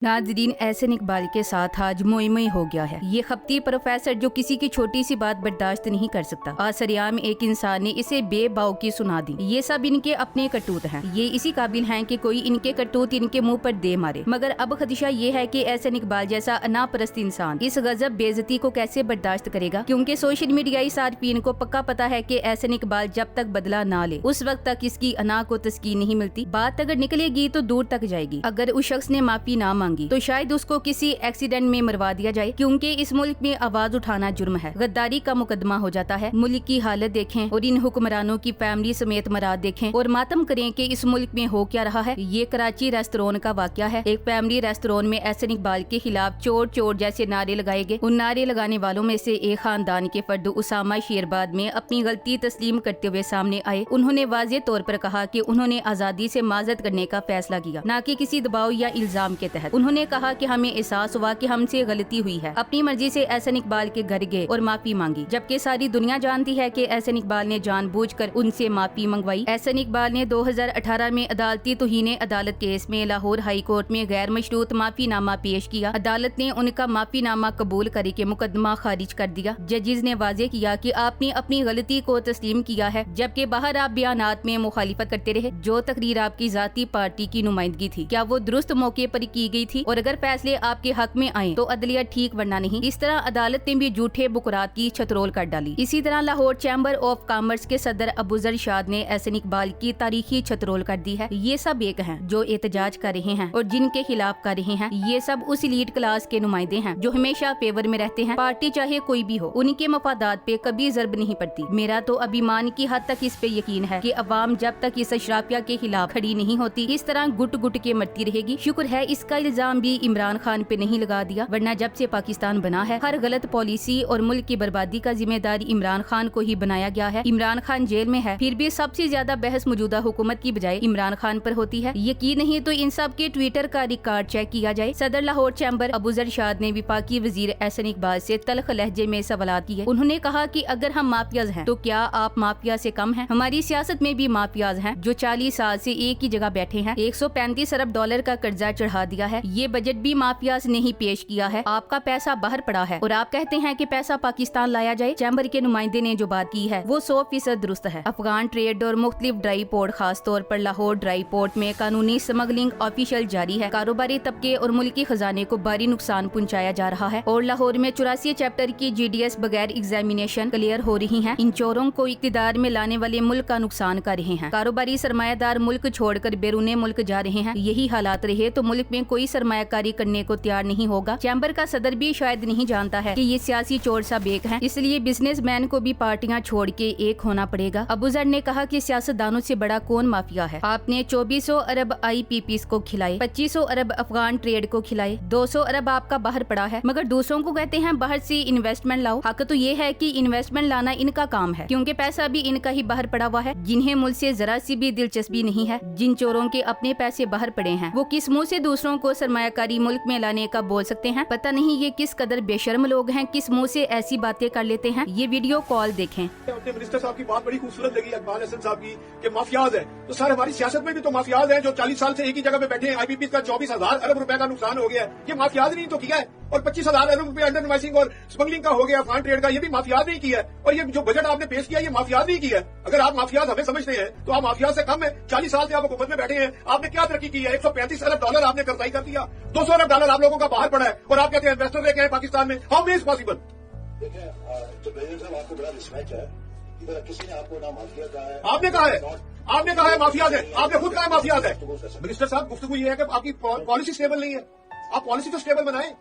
नाजरीन, एहसन इकबाल के साथ आज मोई हो गया है। ये खपती प्रोफेसर जो किसी की छोटी सी बात बर्दाश्त नहीं कर सकता। आसरियाम एक इंसान ने इसे बेबाव की सुना दी। ये सब इनके अपने करतूत हैं। ये इसी काबिल हैं कि कोई इनके करतूत इनके मुंह पर दे मारे। मगर अब खदशा ये है कि एहसन इकबाल जैसा अनापरस्त इंसान इस गजब बेइज्जती को कैसे बर्दाश्त करेगा, क्योंकि सोशल मीडियाई सार्फिन को पक्का पता है कि एहसन इकबाल जब तक बदला ना ले उस वक्त तक इसकी अना को तस्कीन नहीं मिलती। बात अगर निकलेगी तो दूर तक जाएगी। अगर उस शख्स ने माफी ना तो शायद उसको किसी एक्सीडेंट में मरवा दिया जाए, क्योंकि इस मुल्क में आवाज उठाना जुर्म है। गद्दारी का मुकदमा हो जाता है। मुल्क की हालत देखें और इन हुक्मरानों की फैमिली समेत मराद देखें और मातम करें कि इस मुल्क में हो क्या रहा है। ये कराची रेस्टोरेंट का वाकया है। एक फैमिली रेस्टोरेंट में एहसन इकबाल के खिलाफ चोर चोर जैसे नारे लगाए गए। उन नारे लगाने वालों में से एक खानदान के फर्द उसामा शेरबाद में अपनी गलती तस्लीम करते हुए सामने आए। उन्होंने वाज़ेह तौर पर कहा कि उन्होंने आजादी से माजरत करने का फैसला किया, न कि किसी दबाव या इल्जाम के तहत। उन्होंने कहा कि हमें एहसास हुआ कि हमसे गलती हुई है। अपनी मर्जी से एहसन इकबाल के घर गए और माफी मांगी, जबकि सारी दुनिया जानती है कि एहसन इकबाल ने जानबूझकर उनसे माफी मंगवाई। एहसन इकबाल ने 2018 में अदालती तौहीन अदालत केस में लाहौर हाई कोर्ट में गैर मशरूत माफीनामा पेश किया। अदालत ने उनका माफीनामा कबूल करके मुकदमा खारिज कर दिया। जजिज ने वाज़ेह किया कि आपने अपनी गलती को तस्लीम किया है, जबकि बाहर आप बयानात में मुखालिफत करते रहे। जो तकरीर आपकी जाती पार्टी की नुमाइंदगी थी, क्या वो दुरुस्त मौके पर की गई थी? और अगर फैसले आपके हक में आए तो अदलिया ठीक वरना नहीं। इस तरह अदालत ने भी झूठे बुकरात की छतरोल कर डाली। इसी तरह लाहौर चैम्बर ऑफ कॉमर्स के सदर अबूजर शाद ने एहसन इकबाल की तारीखी छतरोल कर दी है। ये सब एक हैं जो एहतजाज कर रहे हैं और जिनके खिलाफ कर रहे हैं। ये सब उस एलीट क्लास के नुमाइंदे हैं जो हमेशा फेवर में रहते हैं। पार्टी चाहे कोई भी हो, उनके मफादात पे कभी ज़र्ब नहीं पड़ती। मेरा तो अभिमान की हद तक इस पे यकीन है कि अवाम जब तक इस अशराफिया के खिलाफ खड़ी नहीं होती, इस तरह गुट गुट के मरती रहेगी। शुक्र है इसका इल्जाम भी इमरान खान पे नहीं लगा दिया, वरना जब से पाकिस्तान बना है हर गलत पॉलिसी और मुल्क की बर्बादी का जिम्मेदार इमरान खान को ही बनाया गया है। इमरान खान जेल में है, फिर भी सबसे ज्यादा बहस मौजूदा हुकूमत की बजाय इमरान खान पर होती है। यकीन नहीं तो इन सब के ट्विटर का रिकॉर्ड चेक किया जाए। सदर लाहौर चैम्बर अबूजर शाद ने वफाकी वजीर एहसन इकबाल से तल्ख लहजे में सवालात किए। उन्होंने कहा कि अगर हम माफियाज हैं तो क्या आप माफिया से कम हैं? हमारी सियासत में भी माफियाज हैं जो 40 साल से एक ही जगह बैठे हैं। 135 अरब डॉलर का कर्जा चढ़ा दिया है। ये बजट भी माफियाज ने ही पेश किया है। आपका पैसा बाहर पड़ा है और आप कहते हैं कि पैसा पाकिस्तान लाया जाए। चैम्बर के नुमाइंदे ने जो बात की है वो 100% दुरुस्त है। अफगान ट्रेड और मुख्तलिफ ड्राई पोर्ट, खास तौर पर लाहौर ड्राई पोर्ट में कानूनी स्मगलिंग ऑफिशियल जारी है। कारोबारी तबके और मुल्की खजाने को भारी नुकसान पहुंचाया जा रहा है और लाहौर में 84 चैप्टर की GDS बगैर एग्जामिनेशन क्लियर हो रही है। इन चोरों को इक्तिदार में लाने वाले मुल्क का नुकसान कर रहे हैं। कारोबारी सरमायादार मुल्क छोड़कर बैरूने मुल्क जा रहे हैं। यही हालात रहे तो मुल्क में कोई सरमायाकारी करने को तैयार नहीं होगा। चैम्बर का सदर भी शायद नहीं जानता है कि ये सियासी चोर सब एक हैं, इसलिए बिजनेसमैन को भी पार्टियां छोड़ के एक होना पड़ेगा। अबूजर ने कहा कि सियासतदानों से बड़ा कौन माफिया है? आपने 2400 अरब IPPs को खिलाए, 2500 अरब अफगान ट्रेड को खिलाए, 200 अरब आपका बाहर पड़ा है, मगर दूसरों को कहते हैं बाहर से इन्वेस्टमेंट लाओ। हक तो ये है कि इन्वेस्टमेंट लाना इनका काम है, क्योंकि पैसा भी इनका ही बाहर पड़ा हुआ है। जिन्हें मुल्क से जरा सी भी दिलचस्पी नहीं है, जिन चोरों के अपने पैसे बाहर पड़े हैं, वो किस मुंह से दूसरों को सरमायाकारी मुल्क में लाने का बोल सकते हैं? पता नहीं ये किस कदर बेशर्म लोग हैं, किस मुंह से ऐसी बातें कर लेते हैं। ये वीडियो कॉल देखें। अपने मिनिस्टर साहब की बात बड़ी खूबसूरत लगी इकबाल हसन साहब की कि माफियाज है, तो सर हमारी सियासत में भी तो माफियाज हैं जो 40 साल से एक ही जगह पे बैठे हैं। IPP का 24,000 अरब रुपए का नुकसान हो गया है। ये माफियाज नहीं तो किया है। और 25,000 अरब रुपए अंडर इनवाइसिंग और स्मगलिंग का हो गया, अफगान ट्रेड का, ये भी माफियाज नहीं किया है। और ये जो बजट आपने पेश किया ये माफियाज नहीं किया है। अगर आप माफियाज हमें समझते हैं तो आप माफियाज से कम है। 40 साल से आप हुकूमत में बैठे हैं, आपने क्या तरक्की की है? 135 अरब डॉलर आपने कर्जाई कर दिया, 200 अरब डॉलर आप लोगों का बाहर पड़ा है और आप कहते हैं इन्वेस्टर लेके आए पाकिस्तान में। How is possible? देखिए, जो प्रेसिडेंट साहब आपको बड़ा रिस्पेक्ट है, इधर किसी ने आपको ना माफिया कहा है। आपने कहा है, आपने कहा है माफियाज है, आपने खुद कहा है माफियाज है। मिनिस्टर साहब गुफ्तगू ये है कि आपकी पॉलिसी स्टेबल नहीं है। आप पॉलिसी तो स्टेबल बनाएं।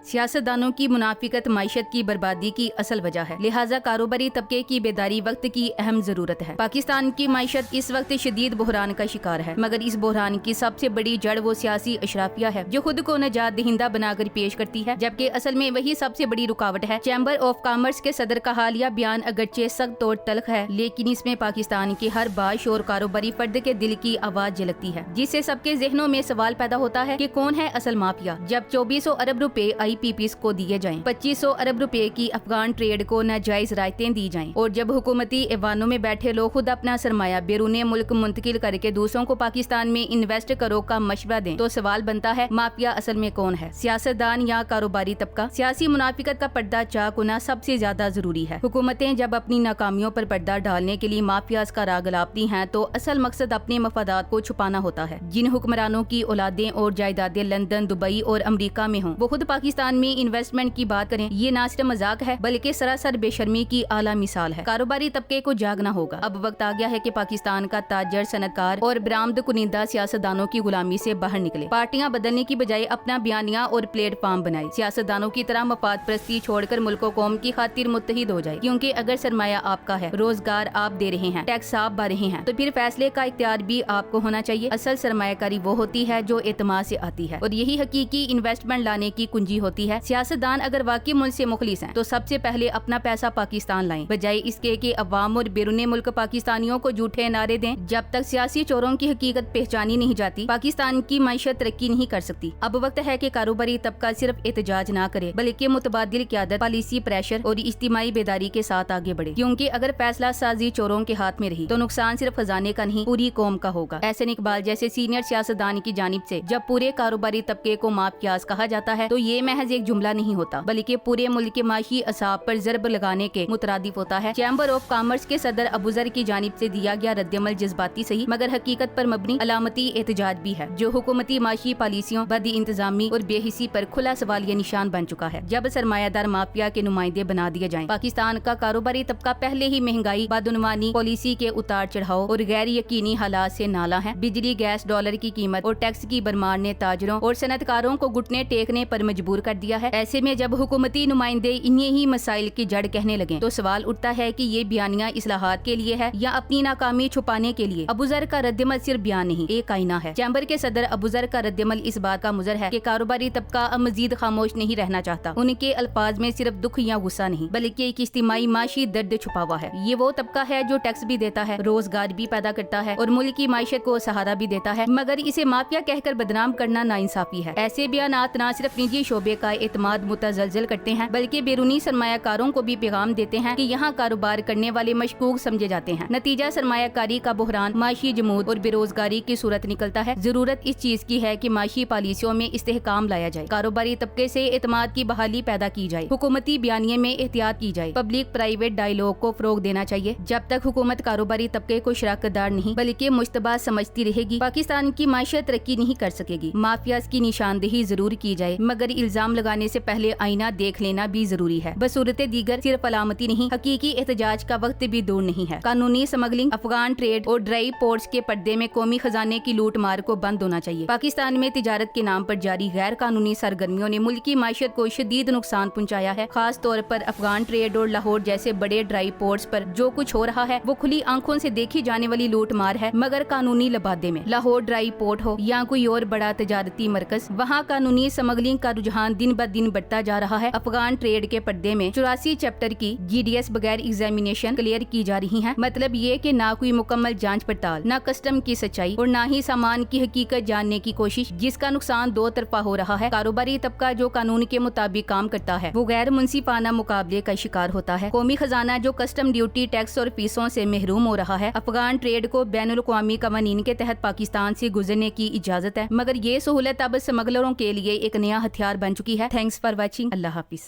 सियासतदानों की मुनाफिकत माइशत की बर्बादी की असल वजह है, लिहाजा कारोबारी तबके की बेदारी वक्त की अहम जरूरत है। पाकिस्तान की माइशत इस वक्त शदीद बहरान का शिकार है, मगर इस बहरान की सबसे बड़ी जड़ वो सियासी अशराफिया है जो खुद को नजात दहिंदा बनाकर पेश करती है, जबकि असल में वही सबसे बड़ी रुकावट है। चैम्बर ऑफ कॉमर्स के सदर का हालिया बयान अगरचे सख्त और तल्ख है, लेकिन इसमें पाकिस्तान के हर बाशऊर कारोबारी फर्द के दिल की आवाज झलकती है, जिससे सबके जहनों में सवाल पैदा होता है कि कौन है असल माफिया। जब 2400 अरब रुपए IPPs को दिए जाएं, 2500 अरब रुपए की अफगान ट्रेड को नाजायज रायतें दी जाएं और जब हुकूमती ऐवानों में बैठे लोग खुद अपना सरमाया बैरूने मुल्क मुंतकिल करके दूसरों को पाकिस्तान में इन्वेस्ट करो का मशवरा दें, तो सवाल बनता है माफिया असल में कौन है, सियासतदान या कारोबारी तबका? सियासी मुनाफिकत का पर्दा चाक होना सबसे ज्यादा जरूरी है। हुकूमतें जब अपनी नाकामियों पर पर्दा डालने के लिए माफियाज का राग अलापती हैं तो असल मकसद अपने मफादात को छुपाना होता है। जिन हुक्मरानों की औलादें और जायदादें लंदन, दुबई और अमेरिका में हों, वो खुद पाकिस्तान में इन्वेस्टमेंट की बात करें, ये ना सिर्फ मजाक है बल्कि सरासर बेशर्मी की आला मिसाल है। कारोबारी तबके को जागना होगा। अब वक्त आ गया है कि पाकिस्तान का ताजर, सनतकार और बरामद कुनिंदा सियासतदानों की गुलामी से बाहर निकले। पार्टियां बदलने की बजाय अपना बयानिया और प्लेटफॉर्म बनाए। सियासतदानों की तरह मफाद परस्ती छोड़कर मुल्क कौम की खातिर मुत्तहिद हो जाए, क्योंकि अगर सरमाया आपका है, रोजगार आप दे रहे हैं, टैक्स आप भर रहे हैं, तो फिर फैसले का इख्तियार भी आपको होना चाहिए। असल सरमायाकारी वो होती है जो एतमाद से आती है और यही हकीकी इन्वेस्टमेंट लाने की कुंजी होती है। सियासतदान अगर वाकई मुल्क से मुखलिस हैं तो सबसे पहले अपना पैसा पाकिस्तान लाएं, बजाय इसके कि अवाम और बैरूने मुल्क पाकिस्तानियों को झूठे नारे दें। जब तक सियासी चोरों की हकीकत पहचानी नहीं जाती, पाकिस्तान की मईशत तरक्की नहीं कर सकती। अब वक्त है कि कारोबारी तबका सिर्फ एहतजाज ना करे बल्कि मुतबादिल क़यादत, पॉलिसी प्रेशर और इज्तिमाई बेदारी के साथ आगे बढ़े, क्योंकि अगर फैसला साजी चोरों के हाथ में रही तो नुकसान सिर्फ खजाने का नहीं पूरी कौम का होगा। एहसन इकबाल जैसे सीनियर सियासतदान की जानिब से जब पूरे कारोबारी तबके को माफियाज कहा जाता है तो ये महज एक जुमला नहीं होता बल्कि पूरे मुल्क के माशी असाब पर ज़रब लगाने के मुतरादिफ होता है। चैम्बर ऑफ कॉमर्स के सदर अबूजर की जानिब से दिया गया रद्दअमल जज्बाती सही मगर हकीकत पर मबनी अलामती एहतजाज भी है, जो हुकूमती माशी पॉलिसियों, बदी इंतजामी और बेहिसी पर खुला सवालिया निशान बन चुका है। जब सरमायादार माफिया के नुमाइंदे बना दिए जाएं, पाकिस्तान का कारोबारी तबका पहले ही महंगाई, बदउनवानी, पॉलिसी के उतार चढ़ाव और गैर यकीनी हालात से नाला है। बिजली, गैस, डॉलर की कीमत और टैक्स की भरमार ने ताजरों और सनतकारों को घुटने टेकने पर मजबूर कर दिया है। ऐसे में जब हुकूमती नुमाइंदे इन्हीं ही मसाइल की जड़ कहने लगे तो सवाल उठता है कि ये बयानिया इस्लाहात के लिए है या अपनी नाकामी छुपाने के लिए। अबूजर का रद्दअमल सिर्फ बयान नहीं, एक आईना है। चैम्बर के सदर अबूजर का रद्दअमल इस बात का मुजर है कि कारोबारी तबका अब मजीद खामोश नहीं रहना चाहता। उनके अल्फाज में सिर्फ दुख या गुस्सा नहीं बल्कि एक इज्तिमाई माशी दर्द छुपा हुआ है। ये वो तबका है जो टैक्स भी देता है, रोजगार भी पैदा करता है और मुल्क की माइशत को सहारा भी देता है, मगर इसे माफिया कहकर बदनाम करना नाइंसाफी है। ऐसे बयानात न सिर्फ निजी शोबे का एतमाद मुतज़लज़ल करते हैं बल्कि बैरूनी सरमायाकारों को भी पैगाम देते हैं कि यहाँ कारोबार करने वाले मशकूक समझे जाते हैं। नतीजा सरमायाकारी का बुहरान, माशी जमूद और बेरोजगारी की सूरत निकलता है। जरूरत इस चीज की है कि माशी पॉलिसियों में इस्तेहकाम लाया जाए, कारोबारी तबके से एतमाद की बहाली पैदा की जाए, हुकूमती बयानिए में एहतियात की जाए, पब्लिक प्राइवेट डायलॉग को फरोग देना चाहिए। जब तक हुकूमत कारोबारी तबके को शराकतदार नहीं बल्कि मुश्तबा समझती रहेगी, पाकिस्तान की माशियत तरक्की नहीं कर सकेगी। माफियाज की निशानदेही जरूर की जाए मगर इल्जाम लगाने से पहले आईना देख लेना भी जरूरी है। बसूरत दीगर सिर्फ अलामती नहीं, हकीकी एहतजाज का वक्त भी दूर नहीं है। कानूनी स्मगलिंग, अफगान ट्रेड और ड्राई पोर्ट्स के पर्दे में कौमी खजाने की लूट मार को बंद होना चाहिए। पाकिस्तान में तिजारत के नाम पर जारी गैर कानूनी सरगर्मियों ने मुल्क की माशियत को शदीद नुकसान पहुँचाया है। खास तौर पर अफगान ट्रेड और लाहौर जैसे बड़े ड्राई पोर्ट्स पर जो कुछ हो रहा है वो खुली आंखों से देखी जाने वाली लूट मार है, मगर कानूनी लबादे में। लाहौर ड्राई पोर्ट हो या कोई और बड़ा तजारती मरकज, वहाँ कानूनी स्मगलिंग का रुझान दिन ब दिन बढ़ता जा रहा है। अफगान ट्रेड के पर्दे में 84 चैप्टर की GDS बगैर एग्जामिनेशन क्लियर की जा रही है। मतलब ये कि ना कोई मुकम्मल जांच पड़ताल, ना कस्टम की सच्चाई और ना ही सामान की हकीकत जानने की कोशिश, जिसका नुकसान दो तरफा हो रहा है। कारोबारी तबका जो कानून के मुताबिक काम करता है वो गैर मुंसिफाना मुकाबले का शिकार होता है। कौमी खजाना जो कस्टम ड्यूटी, टैक्स और फीसों से महरूम हो रहा है। अफगान ट्रेड को बैनुल अक़वामी क़वानीन के तहत पाकिस्तान से गुजरने की इजाजत है, मगर ये सहूलत अब स्मगलरों के लिए एक नया हथियार बन चुकी है। Thanks for watching. Allah Hafiz.